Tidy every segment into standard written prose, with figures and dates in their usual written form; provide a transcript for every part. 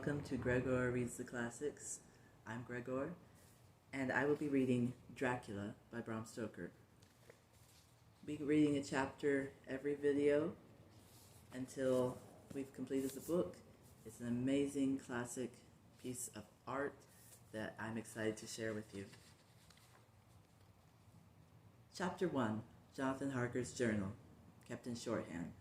welcome to Gregore Reads the Classics. I'm Gregore, and I will be reading Dracula by Bram Stoker. We'll be reading a chapter every video until we've completed the book. It's an amazing classic piece of art that I'm excited to share with you. Chapter 1, Jonathan Harker's Journal, kept in shorthand.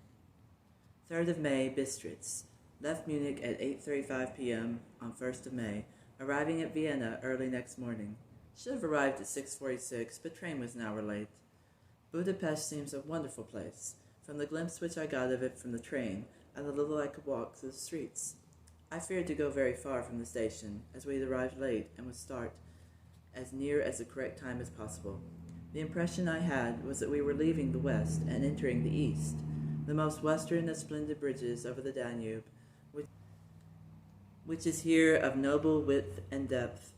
3rd of May, Bistritz. Left Munich at 8:35 p.m. on 1st of May, arriving at Vienna early next morning. Should have arrived at 6:46, but train was an hour late. Budapest seems a wonderful place, from the glimpse which I got of it from the train, and the little I could walk through the streets. I feared to go very far from the station, as we had arrived late and would start as near as the correct time as possible. The impression I had was that we were leaving the west and entering the east, the most western of splendid bridges over the Danube, which is here of noble width and depth,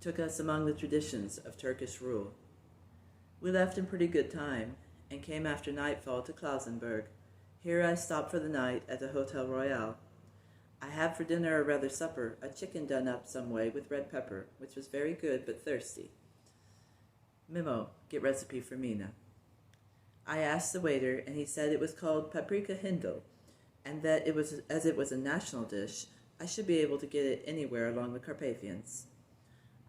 took us among the traditions of Turkish rule. We left in pretty good time, and came after nightfall to Klausenburg. Here I stopped for the night at the Hotel Royal. I had for dinner or rather supper a chicken done up some way with red pepper, which was very good but thirsty. Memo, get recipe for Mina. I asked the waiter, and he said it was called paprika hindel, and that as it was a national dish, I should be able to get it anywhere along the Carpathians.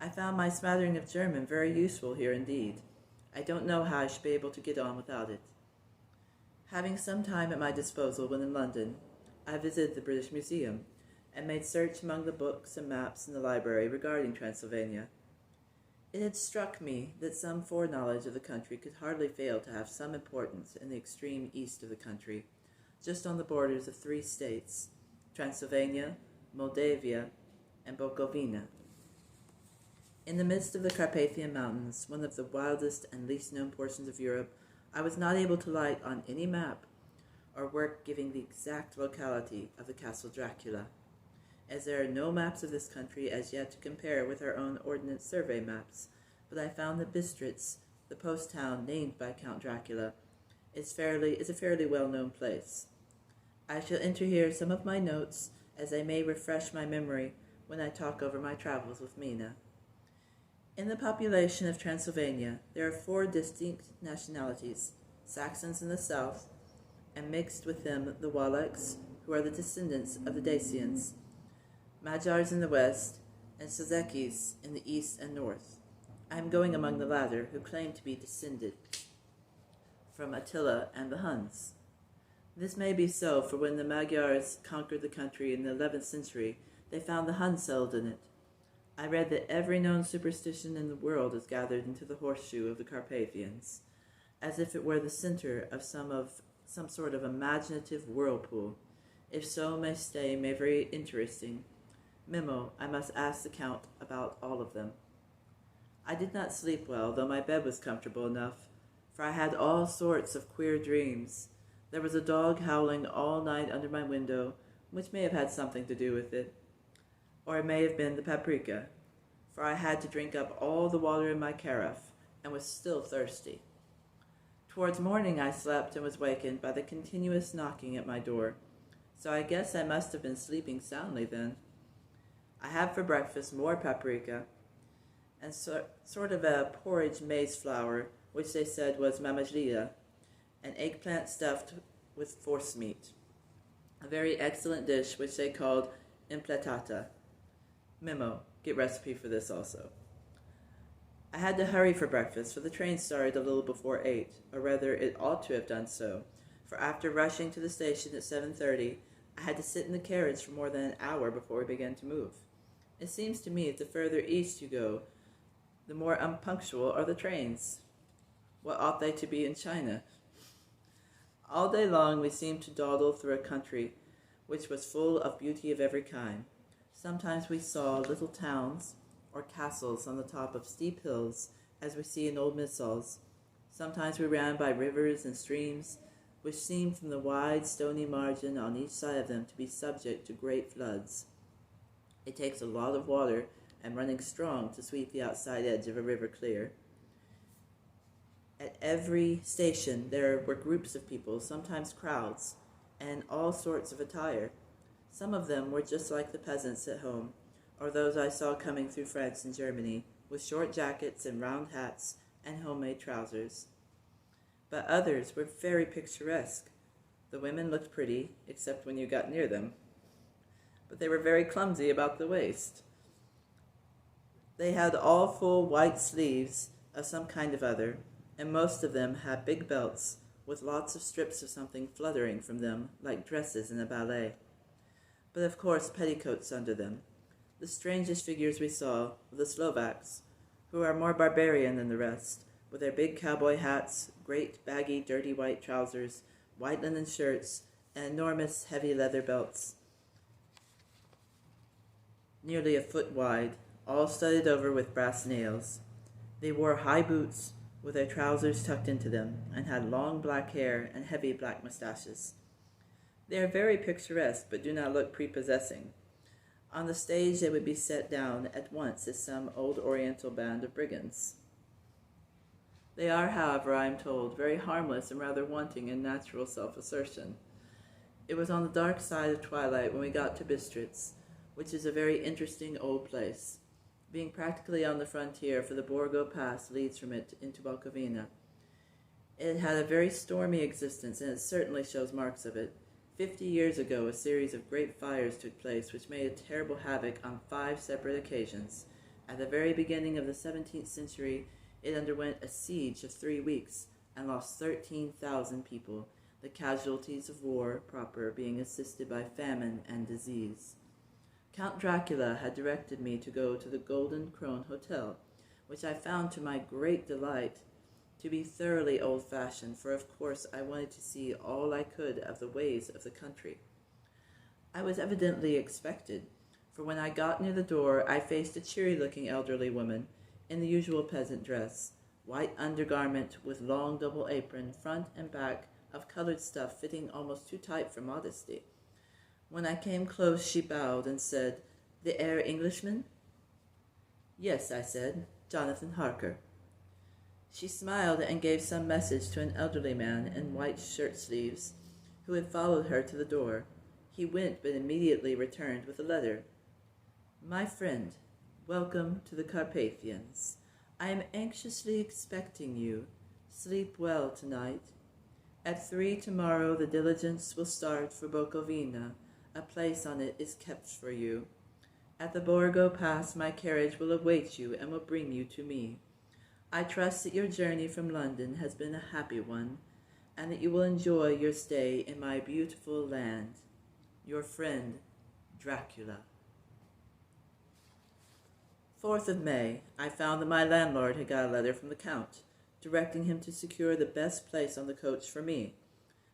I found my smattering of German very useful here indeed. I don't know how I should be able to get on without it. Having some time at my disposal when in London, I visited the British Museum, and made search among the books and maps in the library regarding Transylvania. It had struck me that some foreknowledge of the country could hardly fail to have some importance in the extreme east of the country, just on the borders of 3 states, Transylvania, Moldavia, and Bukovina. In the midst of the Carpathian Mountains, one of the wildest and least known portions of Europe, I was not able to light on any map or work giving the exact locality of the Castle Dracula, as there are no maps of this country as yet to compare with our own Ordnance Survey maps, but I found that Bistritz, the post town named by Count Dracula, is a fairly well-known place. I shall enter here some of my notes, as they may refresh my memory when I talk over my travels with Mina. In the population of Transylvania, there are 4 distinct nationalities: Saxons in the south, and mixed with them the Wallachs, who are the descendants of the Dacians, Magyars in the west, and Szekis in the east and north. I am going among the latter, who claim to be descended from Attila and the Huns. This may be so, for when the Magyars conquered the country in the 11th century, they found the Huns settled in it. I read that every known superstition in the world is gathered into the horseshoe of the Carpathians, as if it were the center of some sort of imaginative whirlpool. If so, may stay very interesting. Memo, I must ask the Count about all of them. I did not sleep well, though my bed was comfortable enough, for I had all sorts of queer dreams. There was a dog howling all night under my window, which may have had something to do with it. Or it may have been the paprika, for I had to drink up all the water in my carafe, and was still thirsty. Towards morning I slept and was wakened by the continuous knocking at my door, so I guess I must have been sleeping soundly then. I had for breakfast more paprika, and sort of a porridge maize flour, which they said was mamajlia, an eggplant stuffed with forcemeat, a very excellent dish which they called impletata. Memo, get recipe for this also. I had to hurry for breakfast, for the train started a little before 8, or rather it ought to have done so, for after rushing to the station at 7:30, I had to sit in the carriage for more than an hour before we began to move. It seems to me that the further east you go, the more unpunctual are the trains. What ought they to be in China? All day long we seemed to dawdle through a country which was full of beauty of every kind. Sometimes we saw little towns or castles on the top of steep hills, as we see in old missals. Sometimes we ran by rivers and streams, which seemed from the wide stony margin on each side of them to be subject to great floods. It takes a lot of water and running strong to sweep the outside edge of a river clear. At every station there were groups of people, sometimes crowds, and all sorts of attire. Some of them were just like the peasants at home, or those I saw coming through France and Germany, with short jackets and round hats and homemade trousers. But others were very picturesque. The women looked pretty, except when you got near them, but they were very clumsy about the waist. They had all full white sleeves of some kind of other, and most of them had big belts with lots of strips of something fluttering from them like dresses in a ballet. But of course petticoats under them. The strangest figures we saw were the Slovaks, who are more barbarian than the rest, with their big cowboy hats, great baggy dirty white trousers, white linen shirts, and enormous heavy leather belts, nearly a foot wide, all studded over with brass nails. They wore high boots with their trousers tucked into them, and had long black hair and heavy black mustaches. They are very picturesque, but do not look prepossessing. On the stage they would be set down at once as some old Oriental band of brigands. They are, however, I am told, very harmless and rather wanting in natural self-assertion. It was on the dark side of twilight when we got to Bistritz, which is a very interesting old place, being practically on the frontier, for the Borgo Pass leads from it into Bukovina. It had a very stormy existence, and it certainly shows marks of it. 50 years ago, a series of great fires took place which made a terrible havoc on 5 separate occasions. At the very beginning of the 17th century, it underwent a siege of 3 weeks and lost 13,000 people, the casualties of war proper being assisted by famine and disease. Count Dracula had directed me to go to the Golden Krone Hotel, which I found to my great delight to be thoroughly old-fashioned, for of course I wanted to see all I could of the ways of the country. I was evidently expected, for when I got near the door I faced a cheery-looking elderly woman in the usual peasant dress, white undergarment with long double apron, front and back of colored stuff fitting almost too tight for modesty. When I came close, she bowed and said, "The Herr Englishman?" "Yes," I said, "Jonathan Harker." She smiled and gave some message to an elderly man in white shirt sleeves, who had followed her to the door. He went, but immediately returned with a letter. "My friend, welcome to the Carpathians. I am anxiously expecting you. Sleep well tonight. At 3 tomorrow the diligence will start for Bukovina. A place on it is kept for you. At the Borgo Pass my carriage will await you and will bring you to me. I trust that your journey from London has been a happy one, and that you will enjoy your stay in my beautiful land. Your friend, Dracula." 4th of May, I found that my landlord had got a letter from the Count, directing him to secure the best place on the coach for me.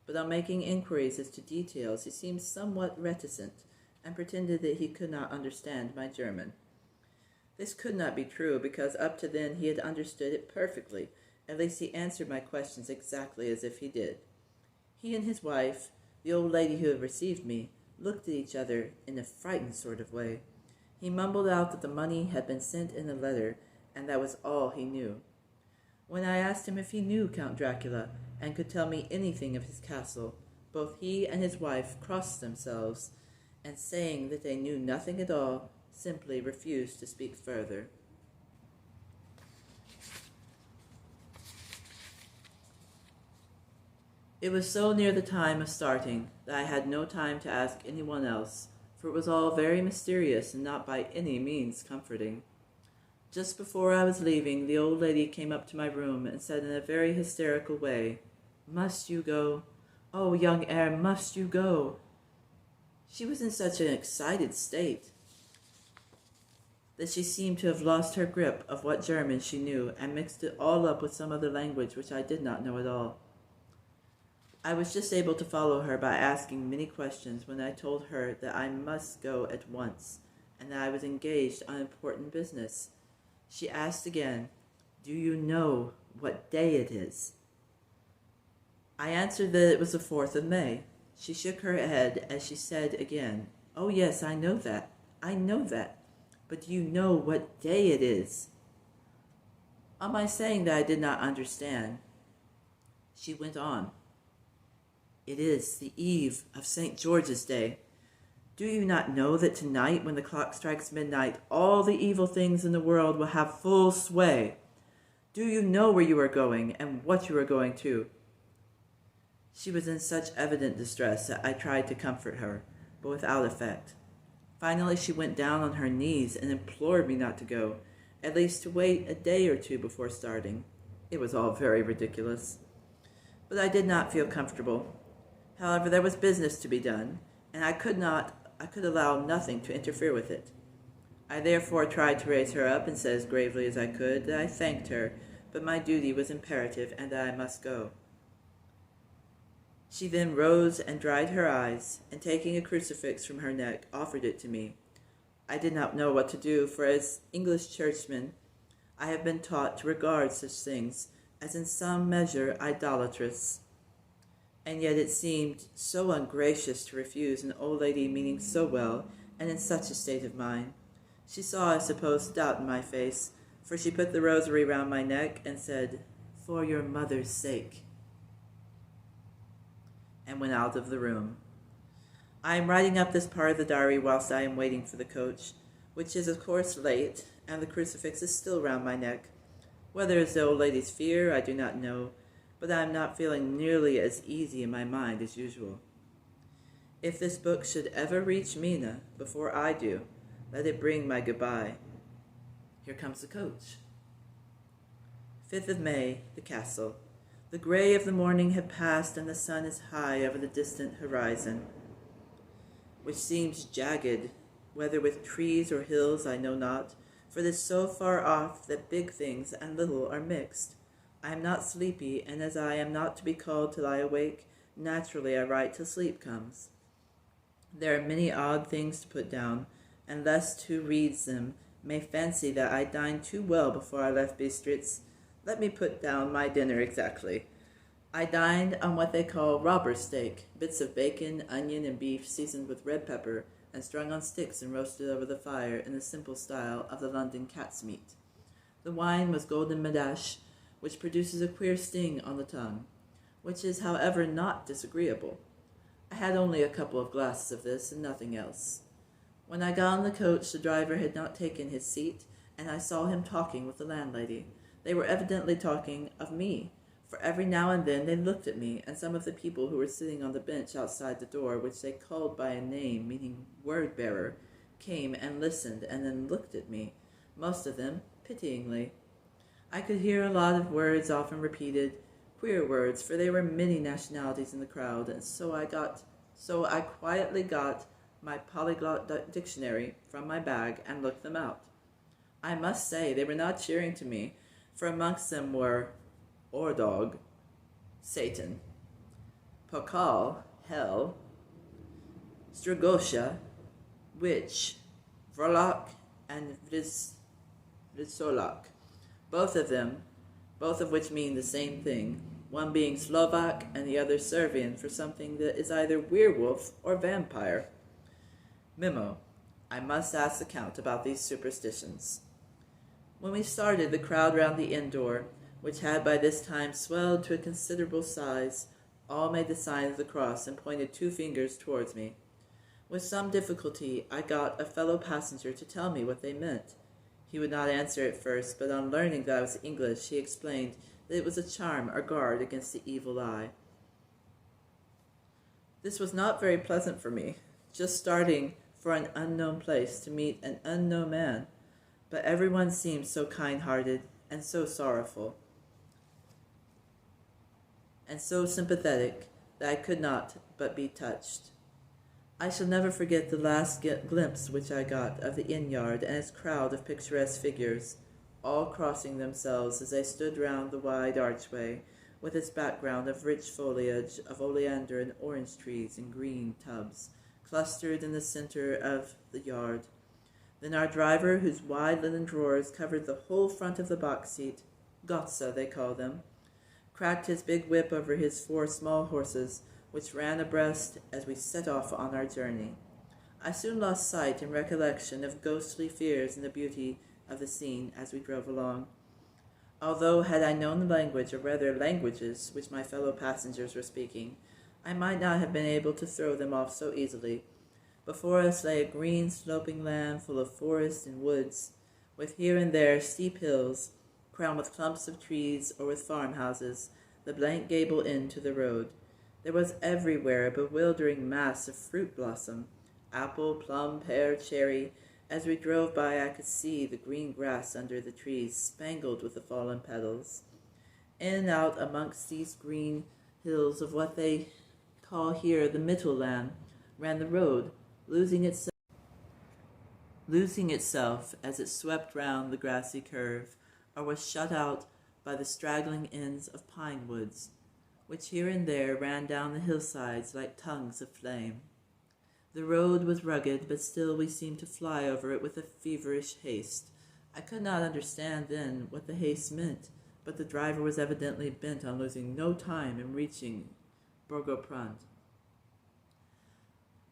But on making inquiries as to details, he seemed somewhat reticent, and pretended that he could not understand my German. This could not be true, because up to then he had understood it perfectly. At least he answered my questions exactly as if he did. He and his wife, the old lady who had received me, looked at each other in a frightened sort of way. He mumbled out that the money had been sent in a letter, and that was all he knew. When I asked him if he knew Count Dracula, and could tell me anything of his castle, both he and his wife crossed themselves, and saying that they knew nothing at all, simply refused to speak further. It was so near the time of starting that I had no time to ask anyone else, for it was all very mysterious and not by any means comforting. Just before I was leaving, the old lady came up to my room and said in a very hysterical way, "Must you go? Oh, young heir, must you go?" She was in such an excited state that she seemed to have lost her grip of what German she knew and mixed it all up with some other language which I did not know at all. I was just able to follow her by asking many questions when I told her that I must go at once and that I was engaged on important business. She asked again, "Do you know what day it is?" I answered that it was the 4th of May. She shook her head as she said again, "Oh yes, I know that. But do you know what day it is?" On my saying that I did not understand, she went on, "It is the eve of St. George's Day. Do you not know that tonight, when the clock strikes midnight, all the evil things in the world will have full sway? Do you know where you are going and what you are going to?" She was in such evident distress that I tried to comfort her, but without effect. Finally, she went down on her knees and implored me not to go, at least to wait a day or two before starting. It was all very ridiculous. But I did not feel comfortable. However, there was business to be done, and I could allow nothing to interfere with it. I therefore tried to raise her up and said as gravely as I could that I thanked her, but my duty was imperative and that I must go. She then rose and dried her eyes, and taking a crucifix from her neck, offered it to me. I did not know what to do, for as English churchmen, I have been taught to regard such things as in some measure idolatrous. And yet it seemed so ungracious to refuse an old lady meaning so well, and in such a state of mind. She saw, I suppose, doubt in my face, for she put the rosary round my neck and said, "For your mother's sake," and went out of the room. I am writing up this part of the diary whilst I am waiting for the coach, which is of course late, and the crucifix is still round my neck. Whether it's the old lady's fear, I do not know, but I am not feeling nearly as easy in my mind as usual. If this book should ever reach Mina before I do, let it bring my goodbye. Here comes the coach. 5th of May, the castle. The gray of the morning had passed, and the sun is high over the distant horizon, which seems jagged, whether with trees or hills I know not, for it is so far off that big things and little are mixed. I am not sleepy, and as I am not to be called till I awake, naturally I write till sleep comes. There are many odd things to put down, and lest who reads them may fancy that I dined too well before I left Bistritz, let me put down my dinner exactly. I dined on what they call robber's steak, bits of bacon, onion, and beef seasoned with red pepper, and strung on sticks and roasted over the fire in the simple style of the London cat's meat. The wine was golden Madash, which produces a queer sting on the tongue, which is, however, not disagreeable. I had only a couple of glasses of this and nothing else. When I got on the coach, the driver had not taken his seat, and I saw him talking with the landlady. They were evidently talking of me, for every now and then they looked at me, and some of the people who were sitting on the bench outside the door, which they called by a name meaning word-bearer, came and listened and then looked at me, most of them pityingly. I could hear a lot of words often repeated, queer words, for there were many nationalities in the crowd, and so I quietly got my polyglot dictionary from my bag and looked them out. I must say they were not cheering to me, for amongst them were Ordog, Satan, Pokal, hell, Strigosha, witch, Vrolok, and Vrizolok, both of which mean the same thing, one being Slovak and the other Servian for something that is either werewolf or vampire. Memo. I must ask the Count about these superstitions. When we started, the crowd round the inn door, which had by this time swelled to a considerable size, all made the sign of the cross and pointed 2 fingers towards me. With some difficulty, I got a fellow passenger to tell me what they meant. He would not answer at first, but on learning that I was English, he explained that it was a charm or guard against the evil eye. This was not very pleasant for me, just starting for an unknown place to meet an unknown man, but everyone seemed so kind-hearted and so sorrowful and so sympathetic that I could not but be touched. I shall never forget the last glimpse which I got of the inn-yard and its crowd of picturesque figures, all crossing themselves as they stood round the wide archway, with its background of rich foliage of oleander and orange trees in green tubs, clustered in the center of the yard. Then our driver, whose wide linen drawers covered the whole front of the box seat, Gotza they call them, cracked his big whip over his 4 small horses, which ran abreast as we set off on our journey. I soon lost sight and recollection of ghostly fears and the beauty of the scene as we drove along. Although, had I known the language, or rather languages, which my fellow passengers were speaking, I might not have been able to throw them off so easily. Before us lay a green sloping land full of forest and woods, with here and there steep hills, crowned with clumps of trees or with farmhouses, the blank gable end to the road. There was everywhere a bewildering mass of fruit blossom, apple, plum, pear, cherry. As we drove by, I could see the green grass under the trees, spangled with the fallen petals. In and out amongst these green hills of what they call here the Mittelland ran the road, losing itself as it swept round the grassy curve, or was shut out by the straggling ends of pine woods, which here and there ran down the hillsides like tongues of flame. The road was rugged, but still we seemed to fly over it with a feverish haste. I could not understand then what the haste meant, but the driver was evidently bent on losing no time in reaching Borgoprand.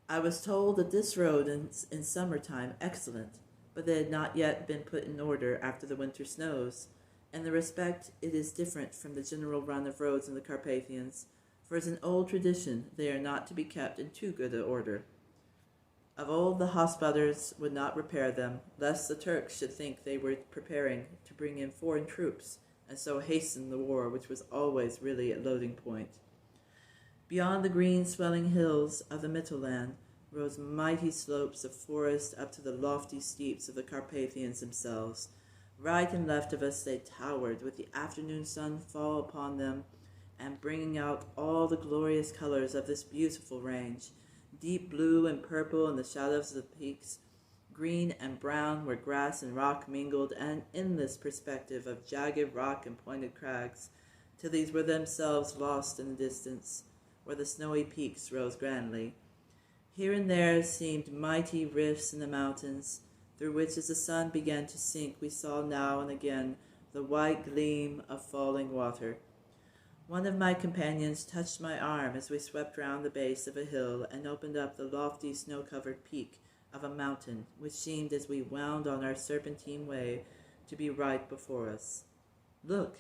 I was told that this road in summertime excellent, but they had not yet been put in order after the winter snows. In the respect it is different from the general run of roads in the Carpathians, for as an old tradition they are not to be kept in too good a order. Of old the hospodars would not repair them, lest the Turks should think they were preparing to bring in foreign troops, and so hasten the war which was always really at loading point. Beyond the green swelling hills of the Mittelland rose mighty slopes of forest up to the lofty steeps of the Carpathians themselves. Right and left of us they towered, with the afternoon sun fall upon them, and bringing out all the glorious colors of this beautiful range, deep blue and purple in the shadows of the peaks, green and brown where grass and rock mingled, and an endless perspective of jagged rock and pointed crags, till these were themselves lost in the distance, where the snowy peaks rose grandly. Here and there seemed mighty rifts in the mountains, through which as the sun began to sink we saw now and again the white gleam of falling water. One of my companions touched my arm as we swept round the base of a hill and opened up the lofty snow-covered peak of a mountain, which seemed, as we wound on our serpentine way, to be right before us. "Look,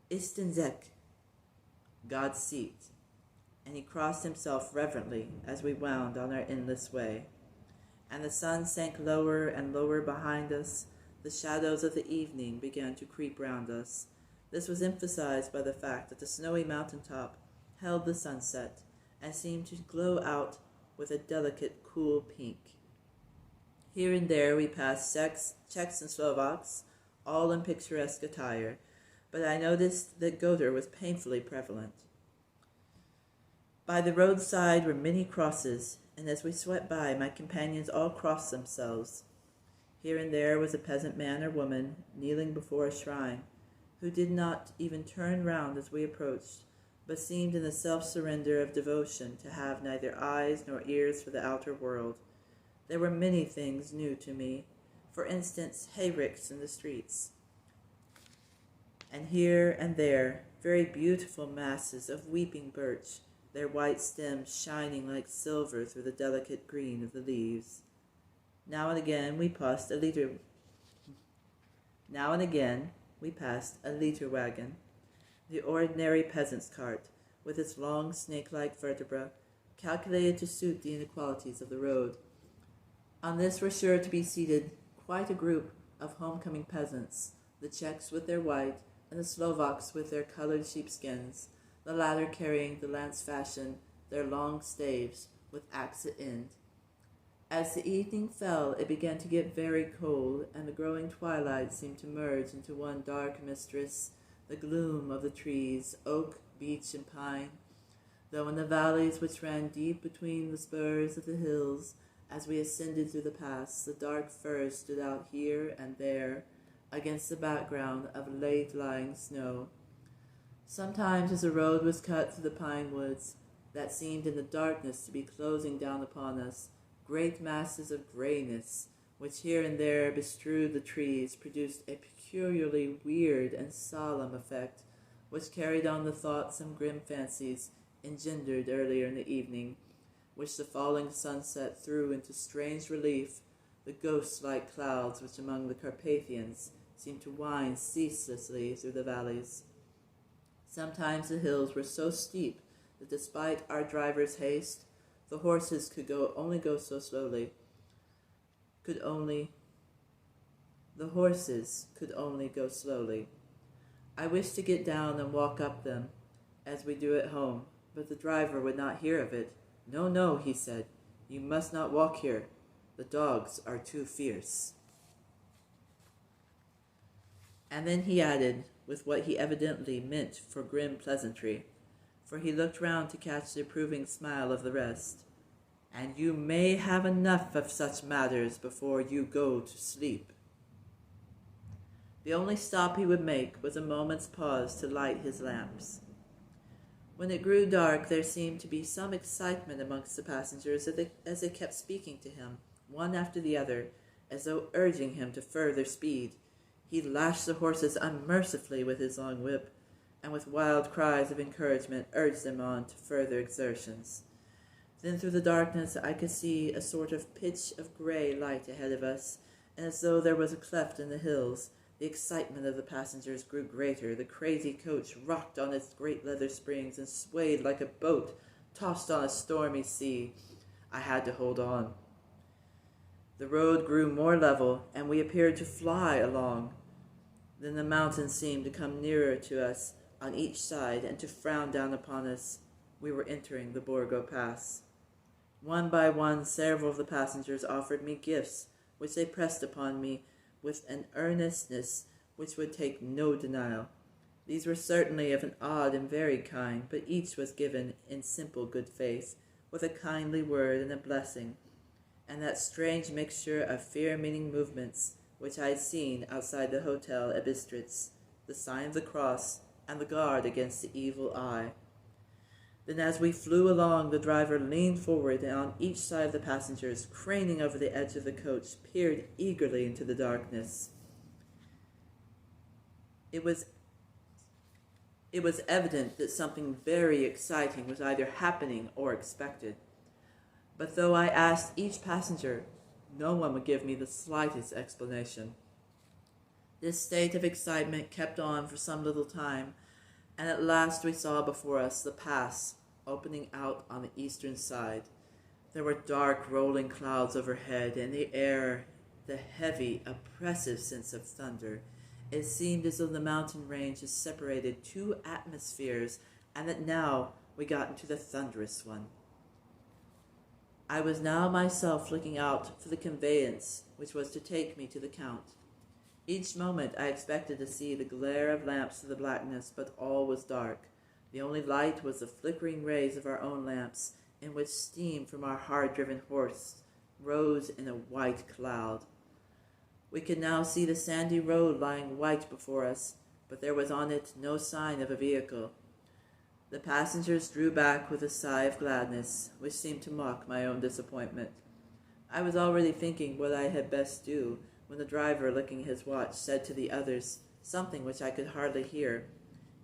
Istenzek, God's seat," and he crossed himself reverently as we wound on our endless way. And the sun sank lower and lower behind us. The shadows of the evening began to creep round us. This was emphasized by the fact that the snowy mountain-top held the sunset and seemed to glow out with a delicate, cool pink. Here and there we passed Czechs and Slovaks, all in picturesque attire, but I noticed that Gregore was painfully prevalent. By the roadside were many crosses, and as we swept by, my companions all crossed themselves. Here and there was a peasant man or woman kneeling before a shrine, who did not even turn round as we approached, but seemed in the self-surrender of devotion to have neither eyes nor ears for the outer world. There were many things new to me, for instance, hayricks in the streets, and here and there very beautiful masses of weeping birch, their white stems shining like silver through the delicate green of the leaves. Now and again we passed a liter wagon, the ordinary peasant's cart, with its long snake-like vertebra, calculated to suit the inequalities of the road. On this were sure to be seated quite a group of homecoming peasants, the Czechs with their white, and the Slovaks with their colored sheepskins, the latter carrying the lance fashion, their long staves with axe at end. As the evening fell, it began to get very cold, and the growing twilight seemed to merge into one dark mistress, the gloom of the trees, oak, beech, and pine, though in the valleys which ran deep between the spurs of the hills, as we ascended through the pass, the dark firs stood out here and there against the background of late-lying snow. Sometimes as the road was cut through the pine woods, that seemed in the darkness to be closing down upon us, great masses of grayness, which here and there bestrewed the trees, produced a peculiarly weird and solemn effect, which carried on the thoughts and grim fancies engendered earlier in the evening, which the falling sunset threw into strange relief, the ghost-like clouds which among the Carpathians seemed to wind ceaselessly through the valleys. Sometimes the hills were so steep that despite our driver's haste, The horses could only go so slowly. The horses could only go slowly. I wished to get down and walk up them, as we do at home, but the driver would not hear of it. "No, no," he said, "you must not walk here. The dogs are too fierce." And then he added, with what he evidently meant for grim pleasantry, for he looked round to catch the approving smile of the rest, "And you may have enough of such matters before you go to sleep." The only stop he would make was a moment's pause to light his lamps. When it grew dark, there seemed to be some excitement amongst the passengers as they kept speaking to him, one after the other, as though urging him to further speed. He lashed the horses unmercifully with his long whip, and with wild cries of encouragement urged them on to further exertions. Then through the darkness I could see a sort of pitch of grey light ahead of us, and as though there was a cleft in the hills. The excitement of the passengers grew greater. The crazy coach rocked on its great leather springs and swayed like a boat tossed on a stormy sea. I had to hold on. The road grew more level, and we appeared to fly along. Then the mountains seemed to come nearer to us on each side and to frown down upon us. We were entering the Borgo Pass. One by one, several of the passengers offered me gifts, which they pressed upon me with an earnestness which would take no denial. These were certainly of an odd and varied kind, but each was given in simple good faith, with a kindly word and a blessing, and that strange mixture of fear-meaning movements which I had seen outside the hotel at Bistritz, the sign of the cross, and the guard against the evil eye. Then as we flew along, the driver leaned forward, and on each side of the passengers, craning over the edge of the coach, peered eagerly into the darkness. It was evident that something very exciting was either happening or expected. But though I asked each passenger, no one would give me the slightest explanation. This state of excitement kept on for some little time, and at last we saw before us the pass opening out on the eastern side. There were dark rolling clouds overhead, and the air the heavy, oppressive sense of thunder. It seemed as though the mountain range had separated two atmospheres, and that now we got into the thunderous one. I was now myself looking out for the conveyance which was to take me to the Count. Each moment I expected to see the glare of lamps through the blackness, but all was dark. The only light was the flickering rays of our own lamps, in which steam from our hard-driven horse rose in a white cloud. We could now see the sandy road lying white before us, but there was on it no sign of a vehicle. The passengers drew back with a sigh of gladness, which seemed to mock my own disappointment. I was already thinking what I had best do, when the driver, looking at his watch, said to the others something which I could hardly hear.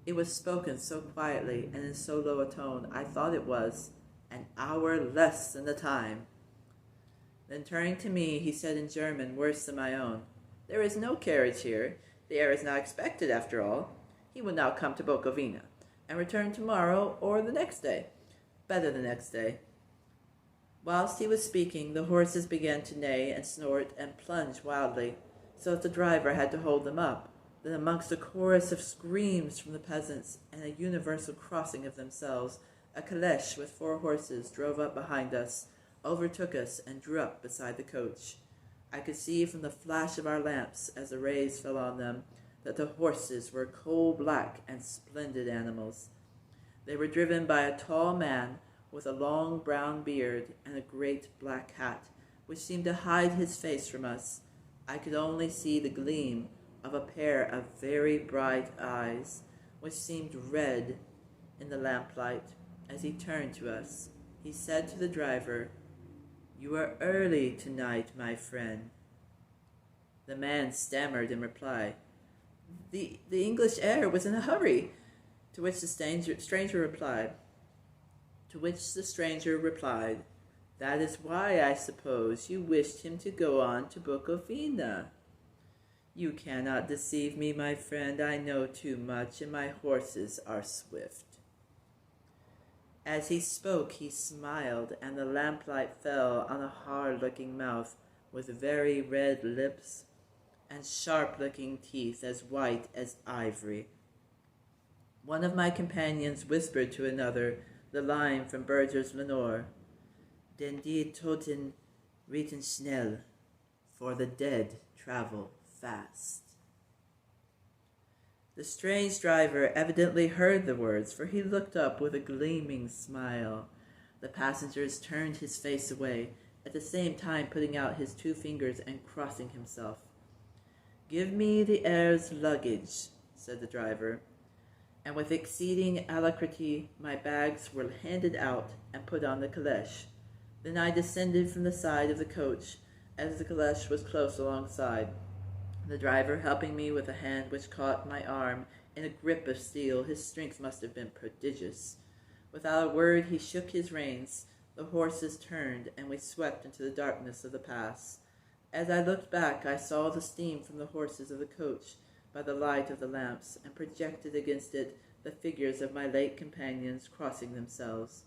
It was spoken so quietly and in so low a tone, I thought it was an hour less than the time. Then turning to me, he said in German worse than my own, "There is no carriage here. The heir is not expected, after all. He will now come to Bukovina, and return tomorrow or the next day. Better the next day." Whilst he was speaking, the horses began to neigh and snort and plunge wildly, so that the driver had to hold them up. Then amongst a chorus of screams from the peasants and a universal crossing of themselves, a calèche with 4 horses drove up behind us, overtook us, and drew up beside the coach. I could see from the flash of our lamps, as the rays fell on them, that the horses were coal-black and splendid animals. They were driven by a tall man with a long brown beard and a great black hat, which seemed to hide his face from us. I could only see the gleam of a pair of very bright eyes, which seemed red in the lamplight. As he turned to us, he said to the driver, "You are early tonight, my friend." The man stammered in reply, The English heir was in a hurry," to which the stranger replied, "That is why, I suppose, you wished him to go on to Bukovina. You cannot deceive me, my friend. I know too much, and my horses are swift." As he spoke, he smiled, and the lamplight fell on a hard-looking mouth with very red lips and sharp-looking teeth as white as ivory. One of my companions whispered to another the line from Berger's Lenore, Den die Toten reiten schnell, for the dead travel fast. The strange driver evidently heard the words, for he looked up with a gleaming smile. The passengers turned his face away, at the same time putting out his 2 fingers and crossing himself. "Give me the heir's luggage," said the driver, and with exceeding alacrity my bags were handed out and put on the caleche. Then I descended from the side of the coach, as the caleche was close alongside, the driver helping me with a hand which caught my arm in a grip of steel. His strength must have been prodigious. Without a word he shook his reins, the horses turned, and we swept into the darkness of the pass. As I looked back, I saw the steam from the horses of the coach by the light of the lamps, and projected against it the figures of my late companions crossing themselves.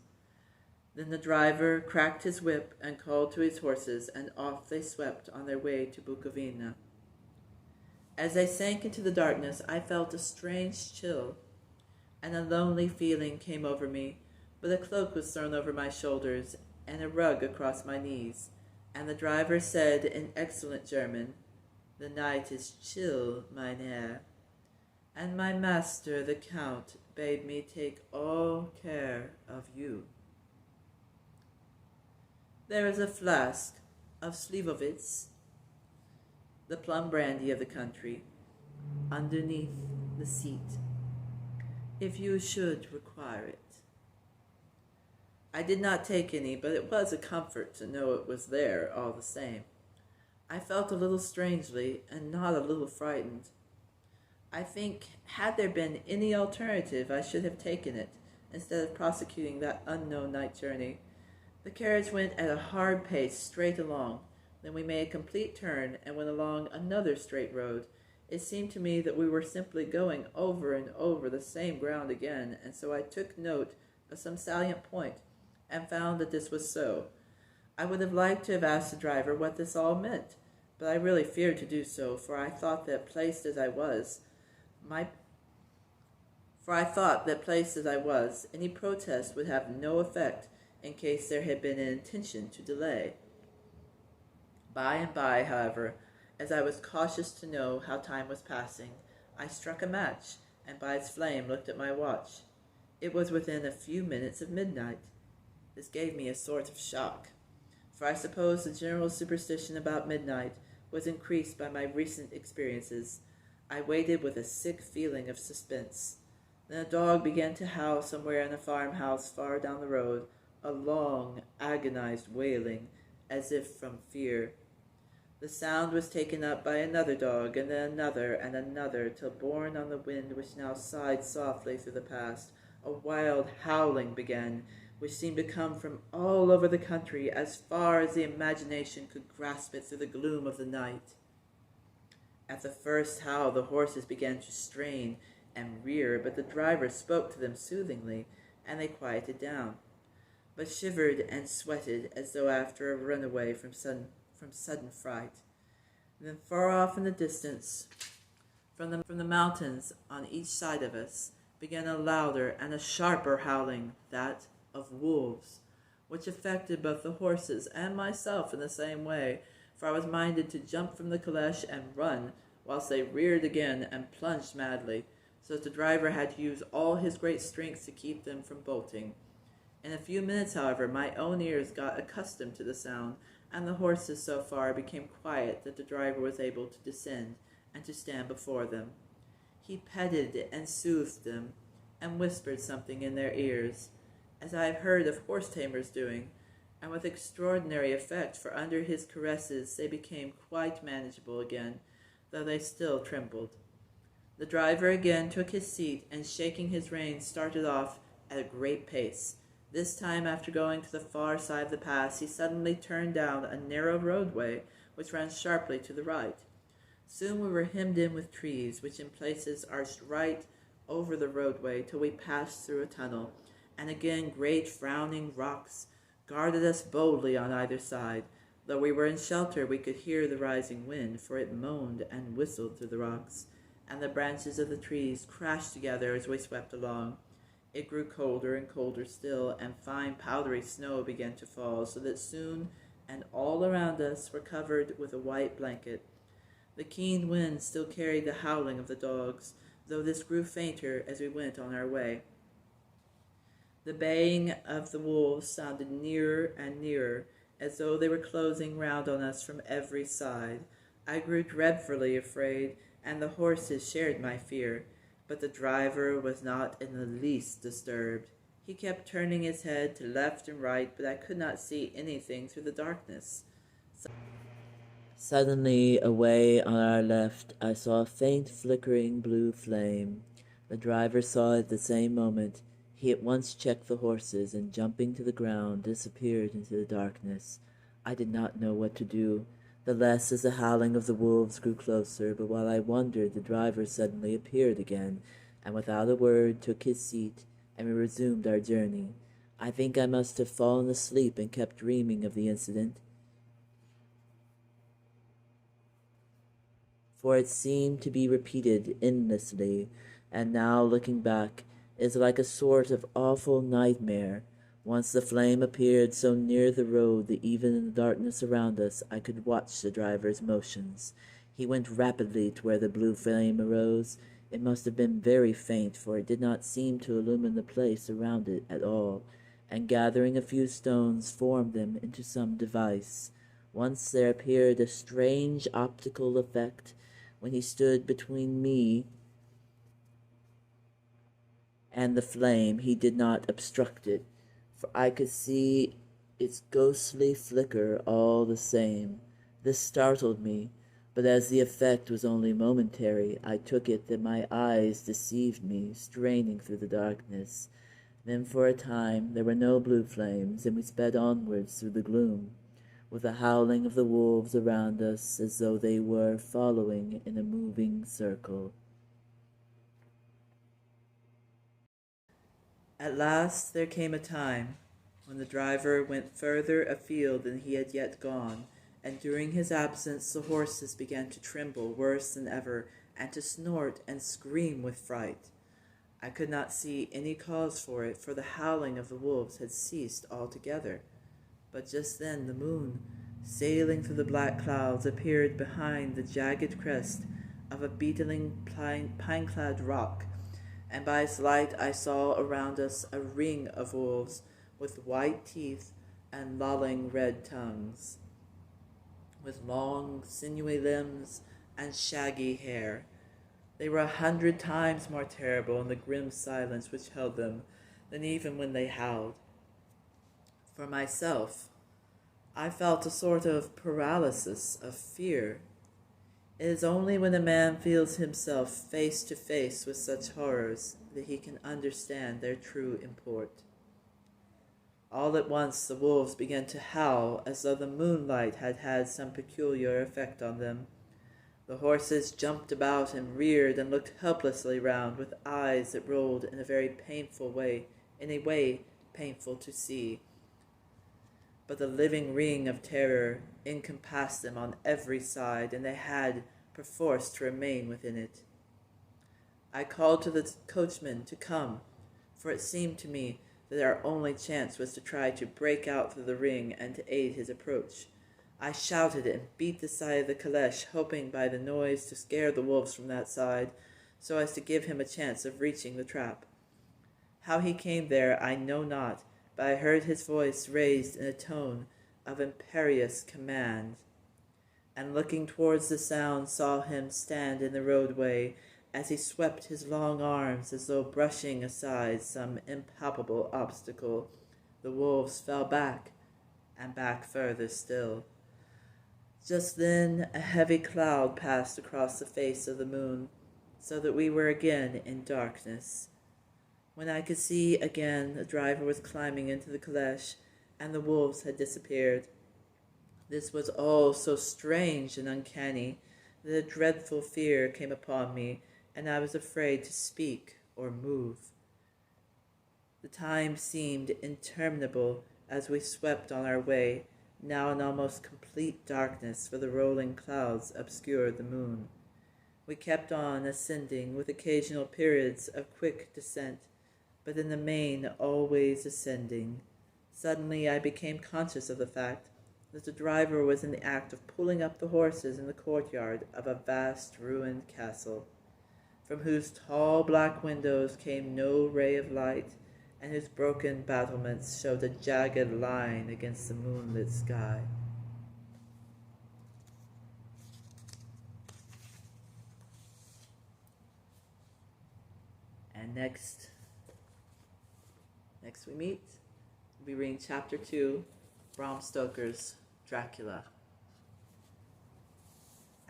Then the driver cracked his whip and called to his horses, and off they swept on their way to Bukovina. As I sank into the darkness, I felt a strange chill, and a lonely feeling came over me, but a cloak was thrown over my shoulders and a rug across my knees, and the driver said in excellent German, "The night is chill, mein Herr, and my master, the Count, bade me take all care of you. There is a flask of Slivovitz, the plum brandy of the country, underneath the seat, if you should require it." I did not take any, but it was a comfort to know it was there all the same. I felt a little strangely, and not a little frightened. I think, had there been any alternative, I should have taken it, instead of prosecuting that unknown night journey. The carriage went at a hard pace straight along. Then we made a complete turn and went along another straight road. It seemed to me that we were simply going over and over the same ground again, and so I took note of some salient point, and found that this was so. I would have liked to have asked the driver what this all meant, but I really feared to do so, for I thought that placed as I was, any protest would have no effect in case there had been an intention to delay. By and by, however, as I was cautious to know how time was passing, I struck a match, and by its flame looked at my watch. It was within a few minutes of midnight. This gave me a sort of shock, for I suppose the general superstition about midnight was increased by my recent experiences. I waited with a sick feeling of suspense. Then a dog began to howl somewhere in a farmhouse far down the road, a long, agonized wailing, as if from fear. The sound was taken up by another dog, and then another, till borne on the wind which now sighed softly through the past, a wild howling began, which seemed to come from all over the country, as far as the imagination could grasp it through the gloom of the night. At the first howl the horses began to strain and rear, but the driver spoke to them soothingly, and they quieted down, but shivered and sweated as though after a runaway from sudden fright. And then far off in the distance, from the mountains on each side of us, began a louder and a sharper howling, that of wolves, which affected both the horses and myself in the same way, for I was minded to jump from the caleche and run, whilst they reared again and plunged madly, so that the driver had to use all his great strength to keep them from bolting. In a few minutes, however, my own ears got accustomed to the sound, and the horses so far became quiet that the driver was able to descend and to stand before them. He petted and soothed them, and whispered something in their ears, as I have heard of horse-tamers doing, and with extraordinary effect, for under his caresses they became quite manageable again, though they still trembled. The driver again took his seat, and shaking his reins started off at a great pace. This time, after going to the far side of the pass, he suddenly turned down a narrow roadway which ran sharply to the right. Soon we were hemmed in with trees, which in places arched right over the roadway till we passed through a tunnel, and again great frowning rocks guarded us boldly on either side. Though we were in shelter, we could hear the rising wind, for it moaned and whistled through the rocks, and the branches of the trees crashed together as we swept along. It grew colder and colder still, and fine powdery snow began to fall, so that soon and all around us were covered with a white blanket. The keen wind still carried the howling of the dogs, though this grew fainter as we went on our way. The baying of the wolves sounded nearer and nearer, as though they were closing round on us from every side. I grew dreadfully afraid, and the horses shared my fear, but the driver was not in the least disturbed. He kept turning his head to left and right, but I could not see anything through the darkness. Suddenly, away on our left, I saw a faint flickering blue flame. The driver saw it at the same moment. He at once checked the horses, and jumping to the ground, disappeared into the darkness. I did not know what to do, the less as the howling of the wolves grew closer, but while I wondered, the driver suddenly appeared again, and without a word took his seat, and we resumed our journey. I think I must have fallen asleep and kept dreaming of the incident, for it seemed to be repeated endlessly, and now, looking back, is like a sort of awful nightmare. Once the flame appeared so near the road that even in the darkness around us I could watch the driver's motions. He went rapidly to where the blue flame arose. It must have been very faint, for it did not seem to illumine the place around it at all, and gathering a few stones formed them into some device. Once there appeared a strange optical effect when he stood between me and the flame. He did not obstruct it, for I could see its ghostly flicker all the same. This startled me, but as the effect was only momentary, I took it that my eyes deceived me, straining through the darkness. Then for a time there were no blue flames, and we sped onwards through the gloom, with the howling of the wolves around us as though they were following in a moving circle. At last there came a time when the driver went further afield than he had yet gone, and during his absence the horses began to tremble worse than ever, and to snort and scream with fright. I could not see any cause for it, for the howling of the wolves had ceased altogether. But just then the moon, sailing through the black clouds, appeared behind the jagged crest of a beetling pine-clad rock, and by its light I saw around us a ring of wolves with white teeth and lolling red tongues, with long, sinewy limbs and shaggy hair. They were 100 times more terrible in the grim silence which held them than even when they howled. For myself, I felt a sort of paralysis of fear. It is only when a man feels himself face to face with such horrors that he can understand their true import. All at once the wolves began to howl as though the moonlight had had some peculiar effect on them. The horses jumped about and reared and looked helplessly round with eyes that rolled in a very painful way, in a way painful to see. But the living ring of terror encompassed them on every side, and they had perforce to remain within it. I called to the coachman to come, for it seemed to me that our only chance was to try to break out through the ring and to aid his approach. I shouted and beat the side of the caleche, hoping by the noise to scare the wolves from that side, so as to give him a chance of reaching the trap. How he came there I know not, but I heard his voice raised in a tone of imperious command, and looking towards the sound saw him stand in the roadway as he swept his long arms as though brushing aside some impalpable obstacle. The wolves fell back, and back further still. Just then a heavy cloud passed across the face of the moon, so that we were again in darkness. When I could see again, the driver was climbing into the caleche, and the wolves had disappeared. This was all so strange and uncanny that a dreadful fear came upon me, and I was afraid to speak or move. The time seemed interminable as we swept on our way, now in almost complete darkness, for the rolling clouds obscured the moon. We kept on ascending, with occasional periods of quick descent, but in the main always ascending. Suddenly I became conscious of the fact that the driver was in the act of pulling up the horses in the courtyard of a vast ruined castle, from whose tall black windows came no ray of light, and whose broken battlements showed a jagged line against the moonlit sky. And next we meet, we'll be reading Chapter 2, Bram Stoker's Dracula.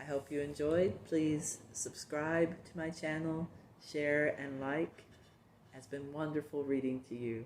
I hope you enjoyed. Please subscribe to my channel, share and like. It's been wonderful reading to you.